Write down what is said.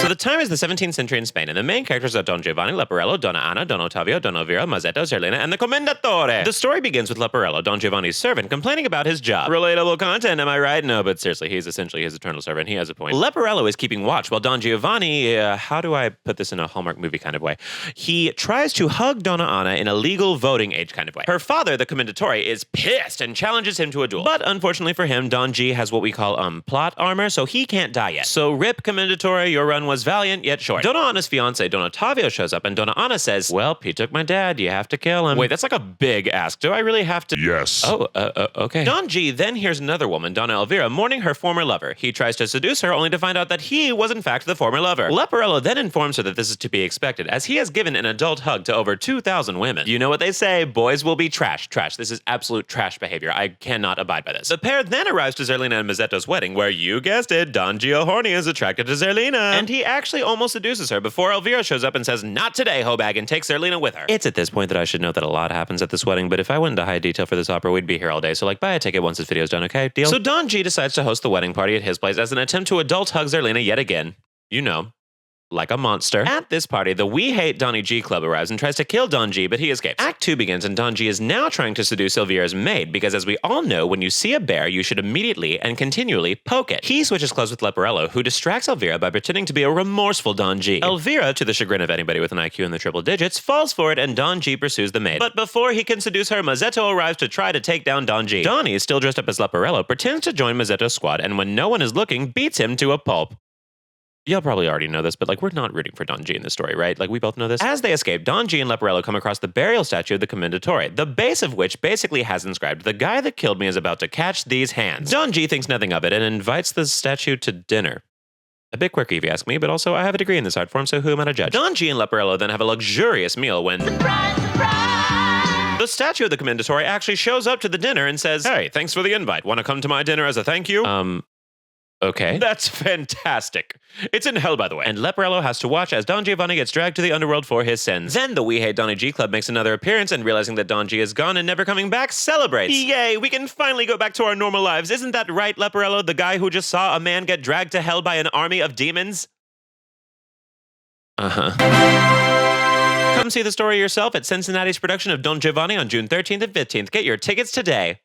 So the time is the 17th century in Spain, and the main characters are Don Giovanni, Leporello, Donna Anna, Don Ottavio, Don Elvira, Mazzetto, Zerlina, and the Commendatore. The story begins with Leporello, Don Giovanni's servant, complaining about his job. Relatable content, am I right? No, but seriously, he's essentially his eternal servant. He has a point. Leporello is keeping watch, while Don Giovanni, how do I put this in a Hallmark movie kind of way? He tries to hug Donna Anna in a legal voting age kind of way. Her father, the Commendatore, is pissed and challenges him to a duel. But unfortunately for him, Don G has what we call plot armor, so he can't die yet. So rip Commendatore, your run was valiant yet short. Donna Anna's fiance, Don Ottavio, shows up, and Donna Anna says, well, he took my dad, you have to kill him. Wait, that's like a big ask. Do I really have to? Yes. Oh, okay. Don G then hears another woman, Donna Elvira, mourning her former lover. He tries to seduce her, only to find out that he was in fact the former lover. Leporello then informs her that this is to be expected, as he has given an adult hug to over 2,000 women. You know what they say, boys will be trash. Trash. This is absolute trash behavior. I cannot abide by this. The pair then arrives to Zerlina and Mazzetto's wedding, where you guessed it, Don Giovanni is attracted to Zerlina. And he actually almost seduces her before Elvira shows up and says, not today, Hobag, and takes Zerlina with her. It's at this point that I should note that a lot happens at this wedding, but if I went into high detail for this opera, we'd be here all day, so like buy a ticket once this video's done, okay? Deal? So Don G decides to host the wedding party at his place as an attempt to adult hug Zerlina yet again. You know, like a monster. At this party, the We Hate Donnie G club arrives and tries to kill Don G, but he escapes. Act 2 begins, and Don G is now trying to seduce Elvira's maid, because as we all know, when you see a bear, you should immediately and continually poke it. He switches clothes with Leporello, who distracts Elvira by pretending to be a remorseful Don G. Elvira, to the chagrin of anybody with an IQ in the triple digits, falls for it, and Don G pursues the maid. But before he can seduce her, Mazzetto arrives to try to take down Don G. Donnie, still dressed up as Leporello, pretends to join Mazzetto's squad, and when no one is looking, beats him to a pulp. Y'all probably already know this, but like we're not rooting for Don G in this story, right? Like we both know this. As they escape, Don G and Leporello come across the burial statue of the Commendatore, the base of which basically has inscribed, the guy that killed me is about to catch these hands. Don G thinks nothing of it and invites the statue to dinner. A bit quirky if you ask me, but also I have a degree in this art form, so who am I to judge? Don G and Leporello then have a luxurious meal when... Surprise, surprise! The statue of the Commendatore actually shows up to the dinner and says, hey, thanks for the invite. Want to come to my dinner as a thank you? Okay. That's fantastic. It's in hell, by the way. And Leporello has to watch as Don Giovanni gets dragged to the underworld for his sins. Then the We Hate Donnie G Club makes another appearance, and realizing that Don G is gone and never coming back, celebrates. Yay, we can finally go back to our normal lives. Isn't that right, Leporello, the guy who just saw a man get dragged to hell by an army of demons? Uh-huh. Come see the story yourself at Cincinnati's production of Don Giovanni on June 13th and 15th. Get your tickets today.